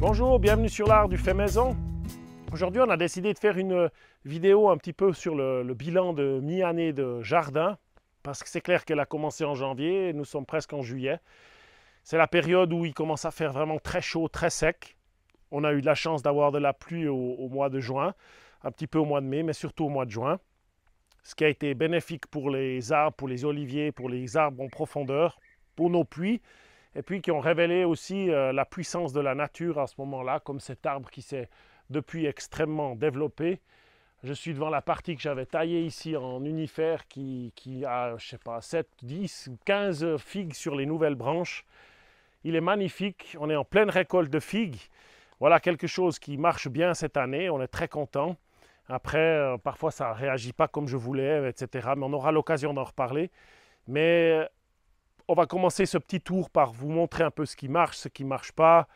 Bonjour, bienvenue sur l'art du fait maison. Aujourd'hui, on a décidé de faire une vidéo un petit peu sur le bilan de mi-année de jardin, parce que c'est clair qu'elle a commencé en janvier et nous sommes presque en juillet. C'est la période où il commence à faire vraiment très chaud, très sec. On a eu de la chance d'avoir de la pluie au mois de juin, un petit peu au mois de mai, mais surtout au mois de juin. Ce qui a été bénéfique pour les arbres, pour les oliviers, pour les arbres en profondeur, pour nos puits, et puis qui ont révélé aussi la puissance de la nature à ce moment-là, comme cet arbre qui s'est depuis extrêmement développé. Je suis devant la partie que j'avais taillée ici en unifère qui a, je sais pas, 7, 10 ou 15 figues sur les nouvelles branches. Il est magnifique, on est en pleine récolte de figues. Voilà quelque chose qui marche bien cette année, on est très content. Après, parfois ça ne réagit pas comme je voulais, etc. Mais on aura l'occasion d'en reparler. Mais on va commencer ce petit tour par vous montrer un peu ce qui marche, ce qui ne marche pas,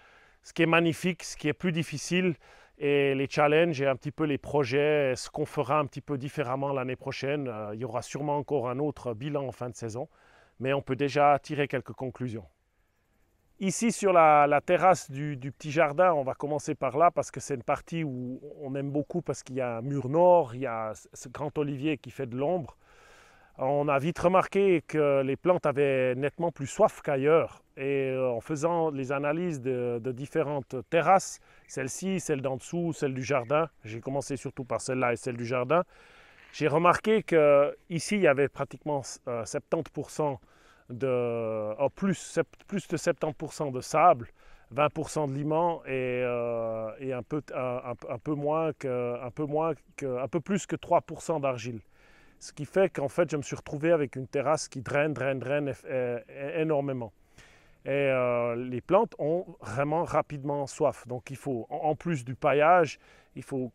ce qui est magnifique, ce qui est plus difficile, et les challenges et un petit peu les projets, ce qu'on fera un petit peu différemment l'année prochaine. Il y aura sûrement encore un autre bilan en fin de saison, mais on peut déjà tirer quelques conclusions. Ici sur la terrasse du petit jardin, on va commencer par là parce que c'est une partie où on aime beaucoup parce qu'il y a un mur nord, il y a ce grand olivier qui fait de l'ombre. On a vite remarqué que les plantes avaient nettement plus soif qu'ailleurs. Et en faisant les analyses de différentes terrasses, celle-ci, celle d'en dessous, celle du jardin, j'ai commencé surtout par celle-là et celle du jardin, j'ai remarqué qu'ici, il y avait pratiquement 70% plus de 70% de sable, 20% de limon et un peu plus que 3% d'argile. Ce qui fait qu'en fait, je me suis retrouvé avec une terrasse qui draine énormément. Et les plantes ont vraiment rapidement soif. Donc il faut, en plus du paillage, il faut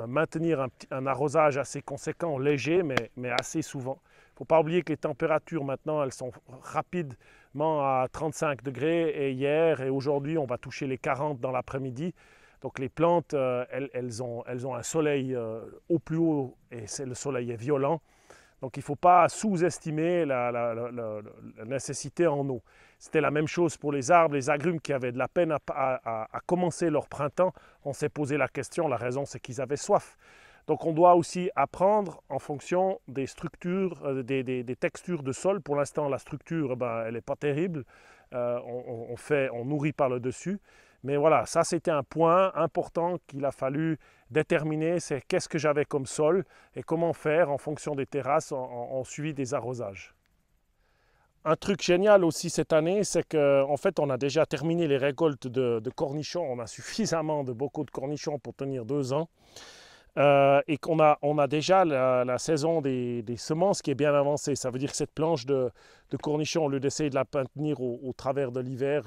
maintenir un arrosage assez conséquent, léger, mais assez souvent. Il ne faut pas oublier que les températures maintenant, elles sont rapidement à 35 degrés. Et hier et aujourd'hui, on va toucher les 40 dans l'après-midi. Donc les plantes, elles ont un soleil au plus haut et le soleil est violent. Donc il ne faut pas sous-estimer la nécessité en eau. C'était la même chose pour les arbres, les agrumes qui avaient de la peine à commencer leur printemps. On s'est posé la question, la raison c'est qu'ils avaient soif. Donc on doit aussi apprendre en fonction des structures, des textures de sol. Pour l'instant la structure, elle n'est pas terrible. On nourrit par le dessus. Mais voilà, ça c'était un point important qu'il a fallu déterminer, c'est qu'est-ce que j'avais comme sol et comment faire en fonction des terrasses en suivi des arrosages. Un truc génial aussi cette année, c'est qu'en fait on a déjà terminé les récoltes de cornichons. On a suffisamment de bocaux de cornichons pour tenir 2 ans. Et qu'on a déjà la saison des semences qui est bien avancée. Ça veut dire que cette planche de cornichons, au lieu d'essayer de la maintenir au travers de l'hiver,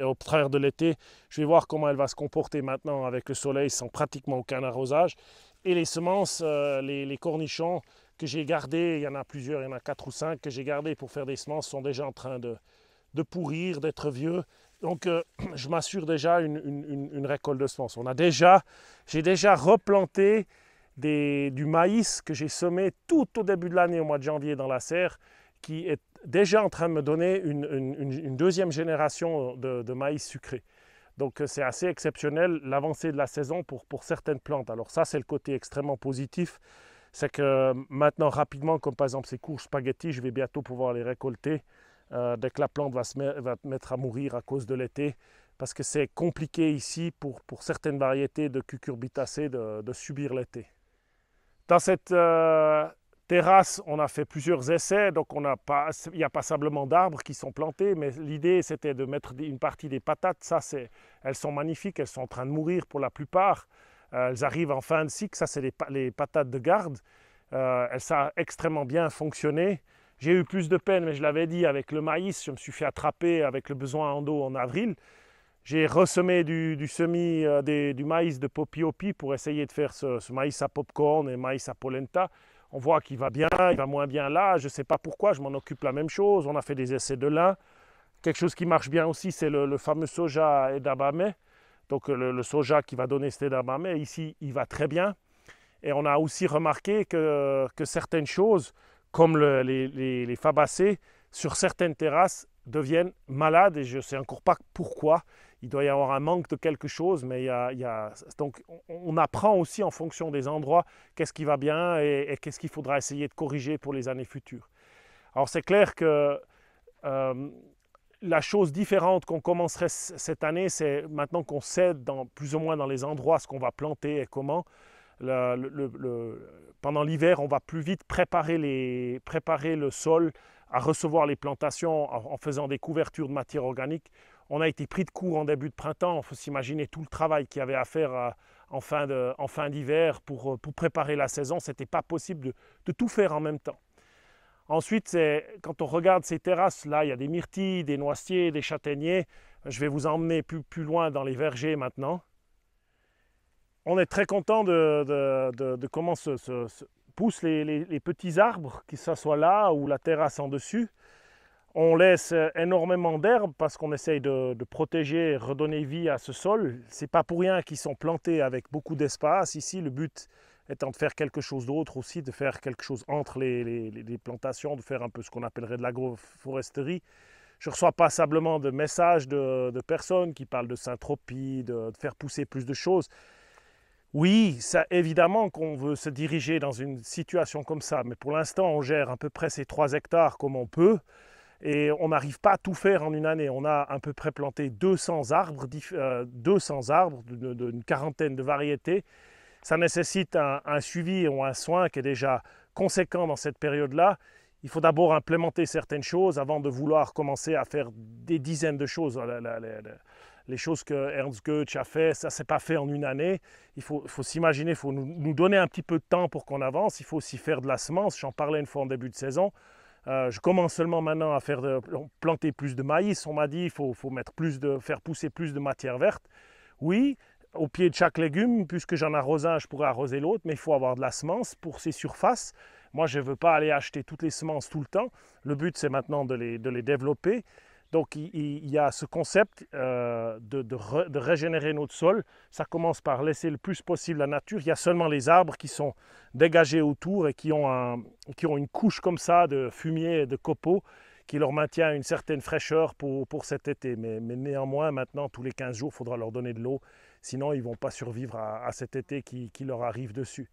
au travers de l'été, je vais voir comment elle va se comporter maintenant avec le soleil sans pratiquement aucun arrosage. Et les semences, les cornichons que j'ai gardés, il y en a plusieurs, il y en a 4 ou 5 que j'ai gardés pour faire des semences, sont déjà en train de pourrir, d'être vieux. Donc, je m'assure déjà une récolte de semences. J'ai déjà replanté du maïs que j'ai semé tout au début de l'année, au mois de janvier, dans la serre, qui est déjà en train de me donner une deuxième génération de maïs sucré. Donc, c'est assez exceptionnel, l'avancée de la saison pour certaines plantes. Alors ça, c'est le côté extrêmement positif. C'est que maintenant, rapidement, comme par exemple ces courges spaghetti, je vais bientôt pouvoir les récolter. Dès que la plante va mettre à mourir à cause de l'été, parce que c'est compliqué ici pour certaines variétés de cucurbitacées de subir l'été. Dans cette terrasse, on a fait plusieurs essais, donc il n'y a pas simplement d'arbres qui sont plantés, mais l'idée c'était de mettre une partie des patates. Elles sont magnifiques, elles sont en train de mourir pour la plupart. Elles arrivent en fin de cycle, ça c'est les patates de garde. Ça a extrêmement bien fonctionné. J'ai eu plus de peine, mais je l'avais dit, avec le maïs, je me suis fait attraper avec le besoin en eau en avril. J'ai ressemé du maïs de Popiopi pour essayer de faire ce maïs à popcorn et maïs à polenta. On voit qu'il va bien, il va moins bien là. Je ne sais pas pourquoi, je m'en occupe la même chose. On a fait des essais de lin. Quelque chose qui marche bien aussi, c'est le fameux soja edamame. Donc le soja qui va donner cet edamame, ici, il va très bien. Et on a aussi remarqué que certaines choses, comme les fabacées, sur certaines terrasses, deviennent malades et je ne sais encore pas pourquoi. Il doit y avoir un manque de quelque chose, mais donc on apprend aussi en fonction des endroits qu'est-ce qui va bien et qu'est-ce qu'il faudra essayer de corriger pour les années futures. Alors c'est clair que la chose différente qu'on commencerait cette année, c'est maintenant qu'on sait plus ou moins dans les endroits ce qu'on va planter et comment. Pendant l'hiver, on va plus vite préparer le sol à recevoir les plantations en faisant des couvertures de matière organique. On a été pris de court en début de printemps. Il faut s'imaginer tout le travail qu'il y avait à faire en fin d'hiver pour préparer la saison. Ce n'était pas possible de tout faire en même temps. Ensuite, quand on regarde ces terrasses-là, il y a des myrtilles, des noisetiers, des châtaigniers. Je vais vous emmener plus loin dans les vergers maintenant. On est très content de comment se poussent les petits arbres, que ce soit là ou la terrasse en dessus. On laisse énormément d'herbes parce qu'on essaye de protéger et redonner vie à ce sol. Ce n'est pas pour rien qu'ils sont plantés avec beaucoup d'espace. Ici, le but étant de faire quelque chose d'autre aussi, de faire quelque chose entre les plantations, de faire un peu ce qu'on appellerait de l'agroforesterie. Je reçois passablement de messages de personnes qui parlent de syntropie, de faire pousser plus de choses. Oui, ça, évidemment qu'on veut se diriger dans une situation comme ça, mais pour l'instant, on gère à peu près ces 3 hectares comme on peut. Et on n'arrive pas à tout faire en une année. On a à peu près planté 200 arbres d'une quarantaine de variétés. Ça nécessite un suivi ou un soin qui est déjà conséquent dans cette période-là. Il faut d'abord implémenter certaines choses avant de vouloir commencer à faire des dizaines de choses. Les choses que Ernst Goetsch a fait, ça ne s'est pas fait en une année. Il faut s'imaginer, il faut nous donner un petit peu de temps pour qu'on avance. Il faut aussi faire de la semence. J'en parlais une fois en début de saison. Je commence seulement maintenant à planter plus de maïs. On m'a dit qu'il faut faire pousser plus de matière verte. Oui, au pied de chaque légume, puisque j'en arrose un, je pourrais arroser l'autre, mais il faut avoir de la semence pour ces surfaces. Moi, je ne veux pas aller acheter toutes les semences tout le temps. Le but, c'est maintenant de les développer. Donc, il y a ce concept de régénérer notre sol. Ça commence par laisser le plus possible la nature. Il y a seulement les arbres qui sont dégagés autour et qui ont une couche comme ça de fumier et de copeaux qui leur maintient une certaine fraîcheur pour cet été. Mais néanmoins, maintenant, tous les 15 jours, il faudra leur donner de l'eau. Sinon, ils ne vont pas survivre à cet été qui leur arrive dessus.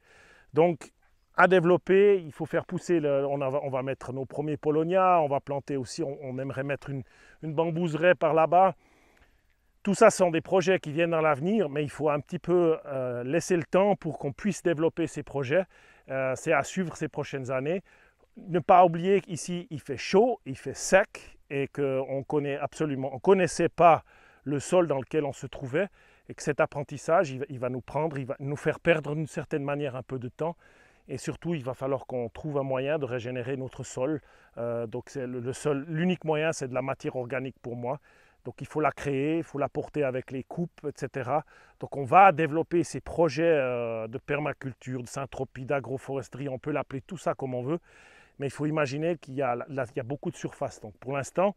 Donc, à développer, il faut faire pousser, on va mettre nos premiers Paulownia, on va planter aussi, on aimerait mettre une bambouseraie par là-bas. Tout ça sont des projets qui viennent dans l'avenir, mais il faut un petit peu laisser le temps pour qu'on puisse développer ces projets. C'est à suivre ces prochaines années. Ne pas oublier qu'ici, il fait chaud, il fait sec et qu'on connaissait pas le sol dans lequel on se trouvait et que cet apprentissage, il va nous faire perdre d'une certaine manière un peu de temps. Et surtout, il va falloir qu'on trouve un moyen de régénérer notre sol. Donc l'unique moyen, c'est de la matière organique pour moi. Donc il faut la créer, il faut la porter avec les coupes, etc. Donc on va développer ces projets de permaculture, de syntropie, d'agroforesterie, on peut l'appeler tout ça comme on veut. Mais il faut imaginer qu'il y a beaucoup de surface. Donc pour l'instant,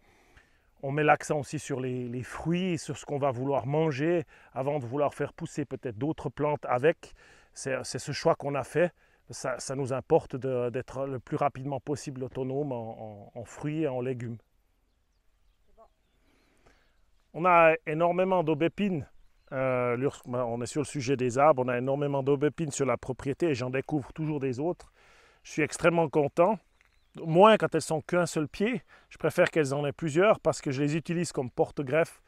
on met l'accent aussi sur les fruits, sur ce qu'on va vouloir manger avant de vouloir faire pousser peut-être d'autres plantes avec. C'est ce choix qu'on a fait. Ça nous importe d'être le plus rapidement possible autonome en fruits et en légumes. On a énormément d'aubépines. On est sur le sujet des arbres. On a énormément d'aubépines sur la propriété et j'en découvre toujours des autres. Je suis extrêmement content. Moins quand elles sont qu'un seul pied. Je préfère qu'elles en aient plusieurs parce que je les utilise comme porte-greffe.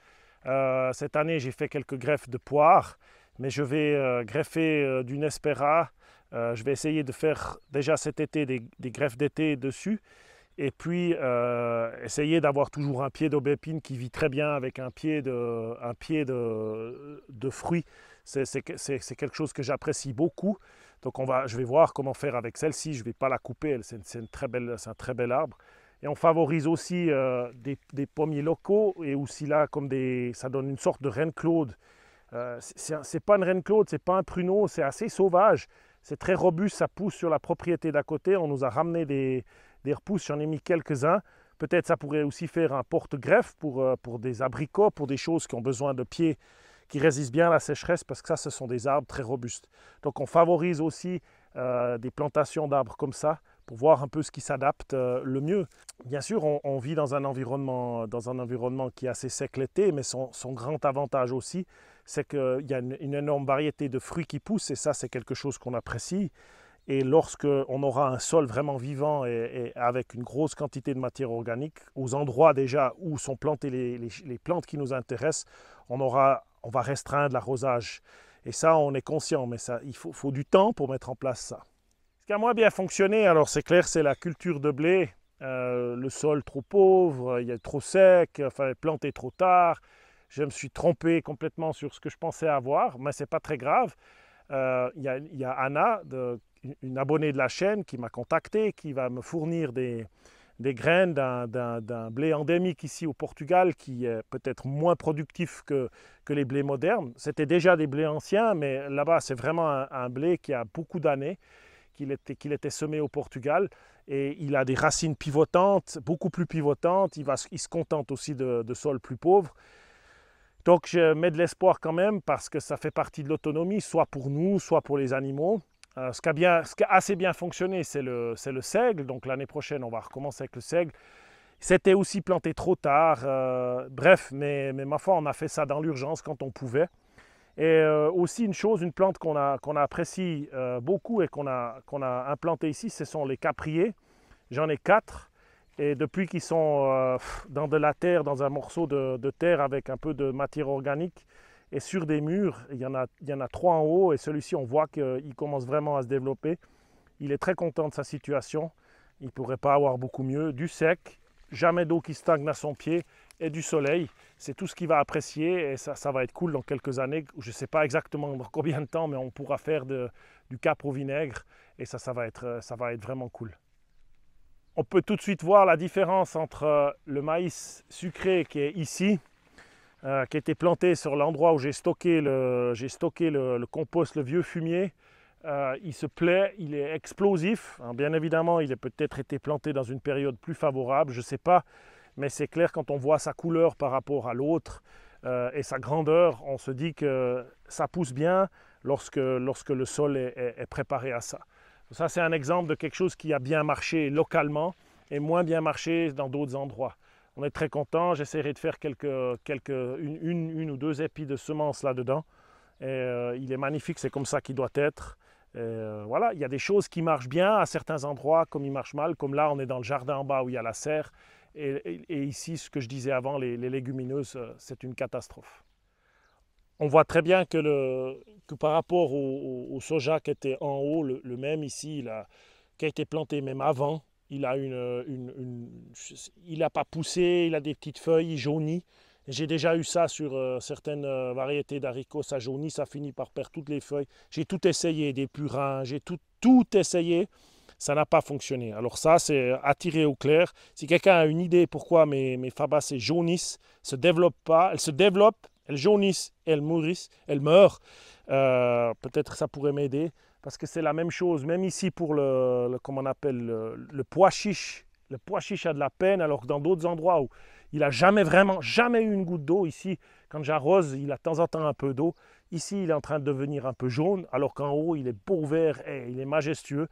Cette année, j'ai fait quelques greffes de poires, mais je vais greffer du Nespera. Je vais essayer de faire déjà cet été des greffes d'été dessus et puis essayer d'avoir toujours un pied d'aubépine qui vit très bien avec un pied de fruits. C'est quelque chose que j'apprécie beaucoup. Donc je vais voir comment faire avec celle-ci. Je ne vais pas la couper, c'est un très bel arbre. Et on favorise aussi des pommiers locaux et aussi là, ça donne une sorte de reine Claude. C'est pas une reine Claude, c'est pas un pruneau, c'est assez sauvage. C'est très robuste, ça pousse sur la propriété d'à côté. On nous a ramené des repousses, j'en ai mis quelques-uns. Peut-être ça pourrait aussi faire un porte-greffe pour des abricots, pour des choses qui ont besoin de pieds qui résistent bien à la sécheresse, parce que ça, ce sont des arbres très robustes. Donc on favorise aussi des plantations d'arbres comme ça pour voir un peu ce qui s'adapte le mieux. Bien sûr, on vit dans un environnement qui est assez sec l'été, mais son grand avantage aussi, c'est qu'il y a une énorme variété de fruits qui poussent, et ça, c'est quelque chose qu'on apprécie. Et lorsqu'on aura un sol vraiment vivant et avec une grosse quantité de matière organique, aux endroits déjà où sont plantées les plantes qui nous intéressent, on va restreindre l'arrosage. Et ça, on est conscient, mais ça, il faut du temps pour mettre en place ça. Ce qui a moins bien fonctionné, alors c'est clair, c'est la culture de blé. Le sol trop pauvre, il est trop sec, enfin, planté trop tard. Je me suis trompé complètement sur ce que je pensais avoir, mais ce n'est pas très grave. Il y a Anna, une abonnée de la chaîne, qui m'a contacté, qui va me fournir des graines d'un blé endémique ici au Portugal, qui est peut-être moins productif que les blés modernes. C'était déjà des blés anciens, mais là-bas, c'est vraiment un blé qui a beaucoup d'années, qu'il était semé au Portugal. Et il a des racines pivotantes, beaucoup plus pivotantes. Il se contente aussi de sols plus pauvres. Donc je mets de l'espoir quand même, parce que ça fait partie de l'autonomie, soit pour nous, soit pour les animaux. Ce qui a assez bien fonctionné, c'est le seigle. Donc l'année prochaine, on va recommencer avec le seigle. C'était aussi planté trop tard. Bref, mais ma foi, on a fait ça dans l'urgence quand on pouvait. Et aussi une plante qu'on apprécie beaucoup et qu'on a implantée ici, ce sont les capriers. J'en ai 4. Et depuis qu'ils sont dans de la terre, dans un morceau de terre avec un peu de matière organique et sur des murs, il y en a 3 en haut, et celui-ci, on voit qu'il commence vraiment à se développer. Il est très content de sa situation. Il ne pourrait pas avoir beaucoup mieux. Du sec, jamais d'eau qui stagne à son pied, et du soleil. C'est tout ce qu'il va apprécier, et ça va être cool dans quelques années. Je ne sais pas exactement dans combien de temps, mais on pourra faire du capre au vinaigre, et ça va être vraiment cool. On peut tout de suite voir la différence entre le maïs sucré qui est ici, qui a été planté sur l'endroit où j'ai stocké le compost, le vieux fumier. Il se plaît, il est explosif. Bien évidemment, il a peut-être été planté dans une période plus favorable, je ne sais pas. Mais c'est clair, quand on voit sa couleur par rapport à l'autre et sa grandeur, on se dit que ça pousse bien lorsque le sol est préparé à ça. Ça, c'est un exemple de quelque chose qui a bien marché localement et moins bien marché dans d'autres endroits. On est très content. J'essaierai de faire une ou 2 épis de semences là-dedans. Il est magnifique, c'est comme ça qu'il doit être. Voilà, il y a des choses qui marchent bien à certains endroits, comme ils marchent mal. Comme là, on est dans le jardin en bas où il y a la serre. Et ici, ce que je disais avant, les légumineuses, c'est une catastrophe. On voit très bien que par rapport au soja qui était en haut, le même ici, qui a été planté même avant, il n'a pas poussé, il a des petites feuilles jaunies. J'ai déjà eu ça sur certaines variétés d'haricots, ça jaunit, ça finit par perdre toutes les feuilles. J'ai tout essayé, des purins, j'ai tout essayé, ça n'a pas fonctionné. Alors ça, c'est à tirer au clair. Si quelqu'un a une idée pourquoi mes fabacées jaunissent, se développent pas, elles se développent, elles jaunissent, elles meurent. Peut-être ça pourrait m'aider, parce que c'est la même chose. Même ici pour comment on appelle, le pois chiche. Le pois chiche a de la peine, alors que dans d'autres endroits où il n'a jamais eu une goutte d'eau, ici, quand j'arrose, il a de temps en temps un peu d'eau. Ici, il est en train de devenir un peu jaune, alors qu'en haut, il est beau vert et il est majestueux.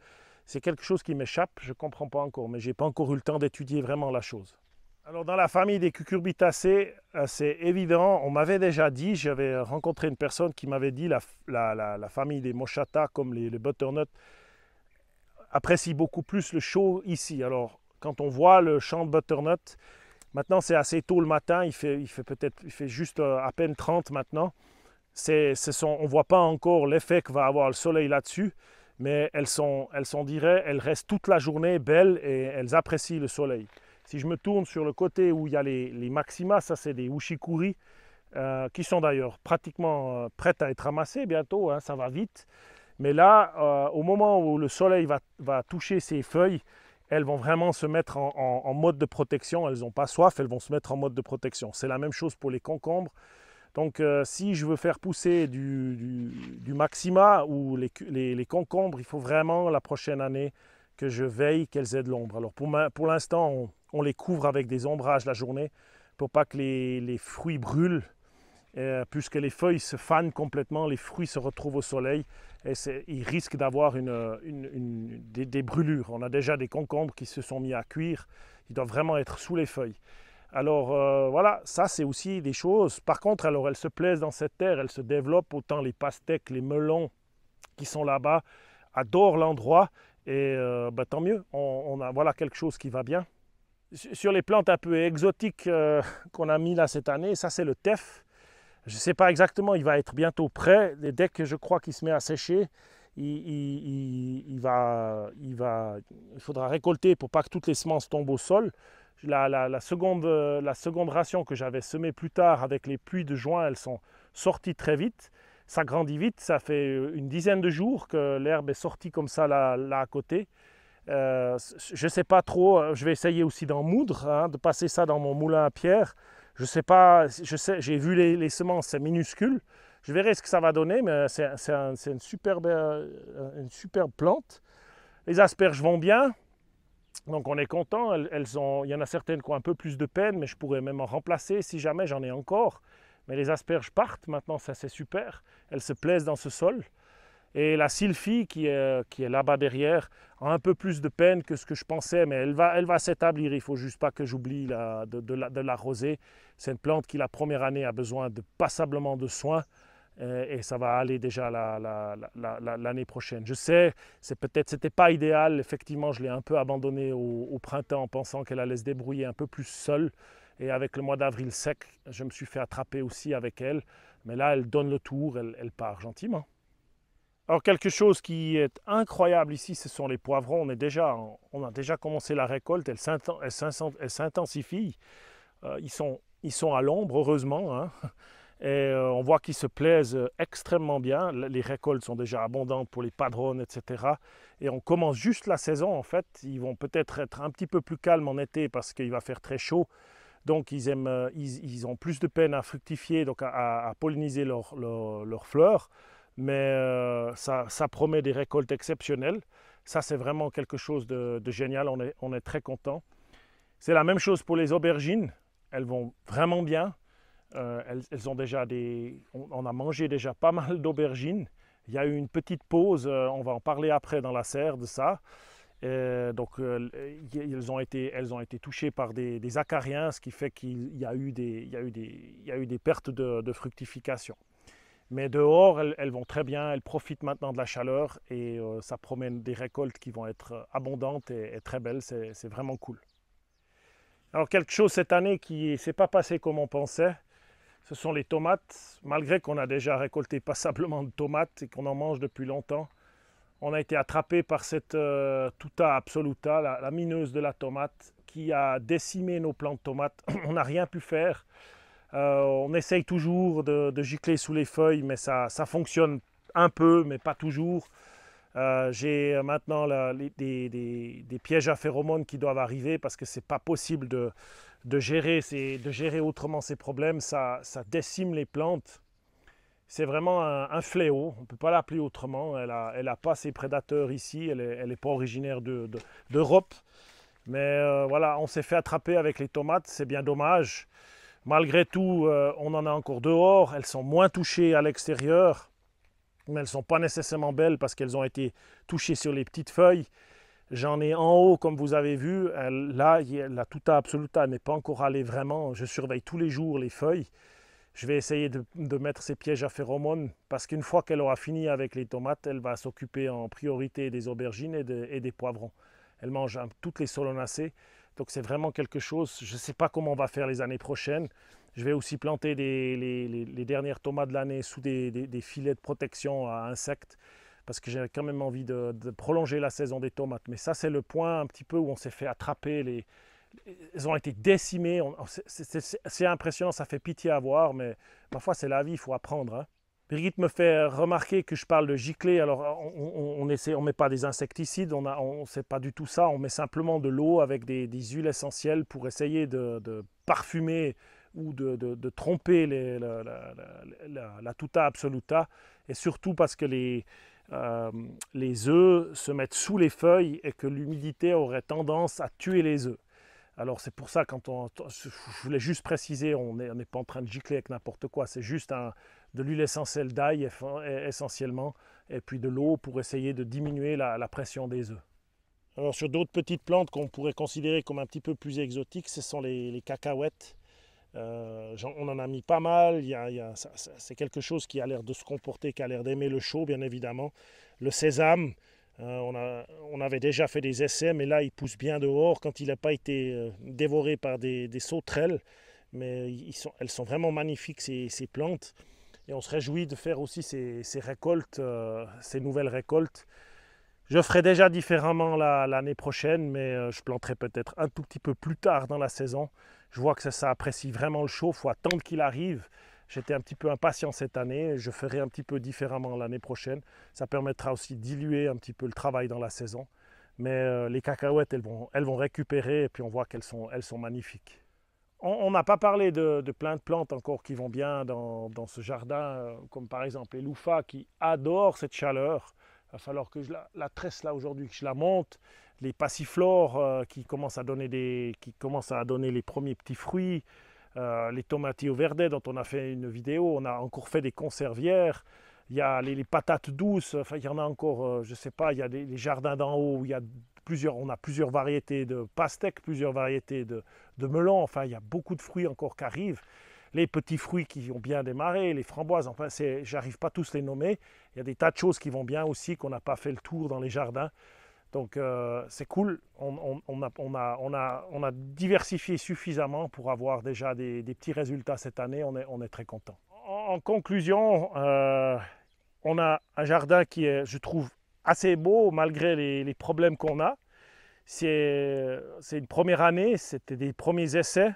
C'est quelque chose qui m'échappe, je ne comprends pas encore, mais je n'ai pas encore eu le temps d'étudier vraiment la chose. Alors dans la famille des cucurbitacées, c'est évident, on m'avait déjà dit, j'avais rencontré une personne qui m'avait dit la famille des mochata, comme les butternuts, apprécie beaucoup plus le chaud ici. Alors quand on voit le champ de butternut, maintenant c'est assez tôt le matin, il fait juste à peine 30 maintenant. On ne voit pas encore l'effet que va avoir le soleil là-dessus, mais elles restent toute la journée belles et elles apprécient le soleil. Si je me tourne sur le côté où il y a les maxima, ça c'est des ushikuri, qui sont d'ailleurs pratiquement prêtes à être ramassées bientôt, hein, ça va vite. Mais là, au moment où le soleil va toucher ces feuilles, elles vont vraiment se mettre en mode de protection. Elles n'ont pas soif, elles vont se mettre en mode de protection. C'est la même chose pour les concombres. Donc si je veux faire pousser du maxima ou les concombres, il faut vraiment la prochaine année que je veille qu'elles aient de l'ombre. Alors pour l'instant, on les couvre avec des ombrages la journée pour pas que les fruits brûlent. puisque les feuilles se fanent complètement, les fruits se retrouvent au soleil et ils risquent d'avoir des brûlures. On a déjà des concombres qui se sont mis à cuire, ils doivent vraiment être sous les feuilles. Alors voilà, ça c'est aussi des choses. Par contre, alors elles se plaisent dans cette terre, elles se développent, autant les pastèques, les melons qui sont là-bas adorent l'endroit et tant mieux, on a voilà quelque chose qui va bien. Sur les plantes un peu exotiques qu'on a mis là cette année, ça c'est le teff. Je ne sais pas exactement, il va être bientôt prêt. Et dès que je crois qu'il se met à sécher, il faudra récolter pour pas que toutes les semences tombent au sol. La seconde ration que j'avais semée plus tard avec les pluies de juin, elles sont sorties très vite. Ça grandit vite, ça fait une dizaine de jours que l'herbe est sortie comme ça là à côté. Je ne sais pas trop, je vais essayer aussi d'en moudre, hein, de passer ça dans mon moulin à pierre. Je ne sais pas, j'ai vu les semences, c'est minuscule. Je verrai ce que ça va donner, mais c'est une superbe plante. Les asperges vont bien, donc on est content. Il y en a certaines qui ont un peu plus de peine, mais je pourrais même en remplacer si jamais j'en ai encore. Mais les asperges partent maintenant, ça c'est super. Elles se plaisent dans ce sol. Et la sylphie qui est là-bas derrière a un peu plus de peine que ce que je pensais, mais elle va s'établir. Il ne faut juste pas que j'oublie de l'arroser. C'est une plante qui la première année a besoin de passablement de soins et ça va aller déjà l'année prochaine. Je sais, c'était pas idéal. Effectivement, je l'ai un peu abandonnée au printemps en pensant qu'elle allait se débrouiller un peu plus seule. Et avec le mois d'avril sec, je me suis fait attraper aussi avec elle. Mais là, elle donne le tour, elle part gentiment. Alors quelque chose qui est incroyable ici, ce sont les poivrons. On a déjà commencé la récolte, elle s'intensifie. Ils sont à l'ombre, heureusement. Hein. Et on voit qu'ils se plaisent extrêmement bien. Les récoltes sont déjà abondantes pour les padrones, etc. Et on commence juste la saison, en fait. Ils vont peut-être être un petit peu plus calmes en été parce qu'il va faire très chaud. Donc ils ont plus de peine à fructifier, donc à polliniser leurs fleurs. Mais ça promet des récoltes exceptionnelles. Ça, c'est vraiment quelque chose de génial. On est très content. C'est la même chose pour les aubergines. Elles vont vraiment bien. Elles ont déjà on a mangé déjà pas mal d'aubergines. Il y a eu une petite pause. On va en parler après dans la serre de ça. Donc, elles ont été touchées par des acariens, ce qui fait qu'il y a eu des pertes de fructification. Mais dehors, elles vont très bien, elles profitent maintenant de la chaleur et ça promet des récoltes qui vont être abondantes et très belles, c'est vraiment cool. Alors quelque chose cette année qui ne s'est pas passé comme on pensait, ce sont les tomates. Malgré qu'on a déjà récolté passablement de tomates et qu'on en mange depuis longtemps, on a été attrapé par cette Tuta absoluta, la mineuse de la tomate, qui a décimé nos plants de tomates. On n'a rien pu faire. On essaye toujours de gicler sous les feuilles, mais ça fonctionne un peu, mais pas toujours. J'ai maintenant des pièges à phéromones qui doivent arriver parce que ce n'est pas possible de gérer autrement ces problèmes. Ça décime les plantes. C'est vraiment un fléau, on ne peut pas l'appeler autrement. Elle a pas ses prédateurs ici, elle n'est pas originaire d'Europe. Mais voilà, on s'est fait attraper avec les tomates, c'est bien dommage. Malgré tout, on en a encore dehors. Elles sont moins touchées à l'extérieur, mais elles ne sont pas nécessairement belles parce qu'elles ont été touchées sur les petites feuilles. J'en ai en haut, comme vous avez vu. Là, la Tuta absoluta n'est pas encore allée vraiment. Je surveille tous les jours les feuilles. Je vais essayer de mettre ces pièges à phéromones parce qu'une fois qu'elle aura fini avec les tomates, elle va s'occuper en priorité des aubergines et des poivrons. Elle mange toutes les solanacées. Donc c'est vraiment quelque chose, je ne sais pas comment on va faire les années prochaines. Je vais aussi planter les dernières tomates de l'année sous des filets de protection à insectes parce que j'ai quand même envie de prolonger la saison des tomates. Mais ça, c'est le point un petit peu où on s'est fait attraper. Elles ont été décimées. C'est impressionnant, ça fait pitié à voir, mais parfois c'est la vie, il faut apprendre. Hein. Brigitte me fait remarquer que je parle de gicler. Alors, on ne met pas des insecticides, on ne sait pas du tout ça. On met simplement de l'eau avec des huiles essentielles pour essayer de parfumer ou de tromper la Tuta absoluta. Et surtout parce que les œufs se mettent sous les feuilles et que l'humidité aurait tendance à tuer les œufs. Alors c'est pour ça, je voulais juste préciser, on n'est pas en train de gicler avec n'importe quoi, c'est juste de l'huile essentielle d'ail essentiellement, et puis de l'eau pour essayer de diminuer la pression des œufs. Alors sur d'autres petites plantes qu'on pourrait considérer comme un petit peu plus exotiques, ce sont les cacahuètes. On en a mis pas mal, c'est quelque chose qui a l'air de se comporter, qui a l'air d'aimer le chaud bien évidemment. Le sésame, on avait déjà fait des essais, mais là il pousse bien dehors quand il n'a pas été dévoré par des sauterelles. Mais elles sont vraiment magnifiques ces plantes. Et on se réjouit de faire aussi ces récoltes, ces nouvelles récoltes. Je ferai déjà différemment l'année prochaine, mais je planterai peut-être un tout petit peu plus tard dans la saison. Je vois que ça apprécie vraiment le chaud, il faut attendre qu'il arrive. J'étais un petit peu impatient cette année, je ferai un petit peu différemment l'année prochaine. Ça permettra aussi de diluer un petit peu le travail dans la saison. Mais les cacahuètes, elles vont récupérer et puis on voit qu'elles sont magnifiques. On n'a pas parlé de plein de plantes encore qui vont bien dans ce jardin, comme par exemple les loufas qui adorent cette chaleur. Il va falloir que je la tresse là aujourd'hui, que je la monte. Les passiflores qui commencent à donner les premiers petits fruits. Les tomatillos verdes dont on a fait une vidéo. On a encore fait des conservières. Il y a les patates douces. Enfin, il y en a encore, je ne sais pas, il y a les jardins d'en haut où on a plusieurs variétés de pastèques, plusieurs variétés de melons. Enfin, il y a beaucoup de fruits encore qui arrivent. Les petits fruits qui ont bien démarré, les framboises, enfin, j'arrive pas tous les nommer. Il y a des tas de choses qui vont bien aussi, qu'on n'a pas fait le tour dans les jardins. Donc c'est cool, on a diversifié suffisamment pour avoir déjà des petits résultats cette année, on est très content. En conclusion, on a un jardin qui est, je trouve, assez beau malgré les problèmes qu'on a. C'est une première année, c'était des premiers essais.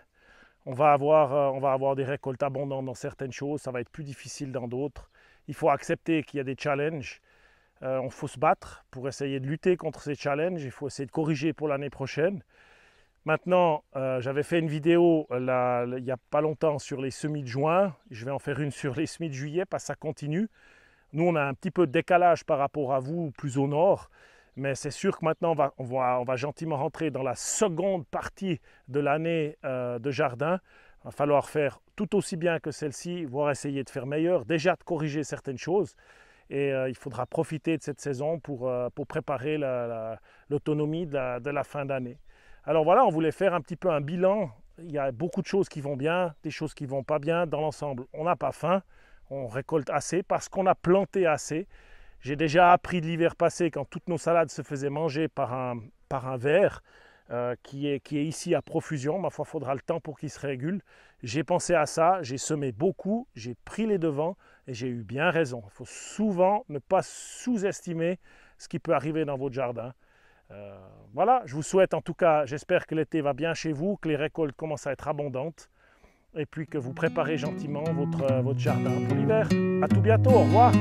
On va avoir des récoltes abondantes dans certaines choses, ça va être plus difficile dans d'autres. Il faut accepter qu'il y a des challenges. Il faut se battre pour essayer de lutter contre ces challenges. Il faut essayer de corriger pour l'année prochaine. Maintenant, j'avais fait une vidéo il n'y a pas longtemps sur les semis de juin. Je vais en faire une sur les semis de juillet parce que ça continue. Nous, on a un petit peu de décalage par rapport à vous, plus au nord. Mais c'est sûr que maintenant, on va gentiment rentrer dans la seconde partie de l'année de jardin. Il va falloir faire tout aussi bien que celle-ci, voire essayer de faire meilleur. Déjà de corriger certaines choses. Et il faudra profiter de cette saison pour préparer l'autonomie de la fin d'année. Alors voilà, on voulait faire un petit peu un bilan. Il y a beaucoup de choses qui vont bien, des choses qui ne vont pas bien. Dans l'ensemble, on n'a pas faim, on récolte assez parce qu'on a planté assez. J'ai déjà appris de l'hiver passé, quand toutes nos salades se faisaient manger par un ver qui est ici à profusion. Ma foi, il faudra le temps pour qu'il se régule. J'ai pensé à ça, j'ai semé beaucoup, j'ai pris les devants et j'ai eu bien raison. Il faut souvent ne pas sous-estimer ce qui peut arriver dans votre jardin. Voilà, je vous souhaite en tout cas, j'espère que l'été va bien chez vous, que les récoltes commencent à être abondantes et puis que vous préparez gentiment votre jardin pour l'hiver. À tout bientôt, au revoir.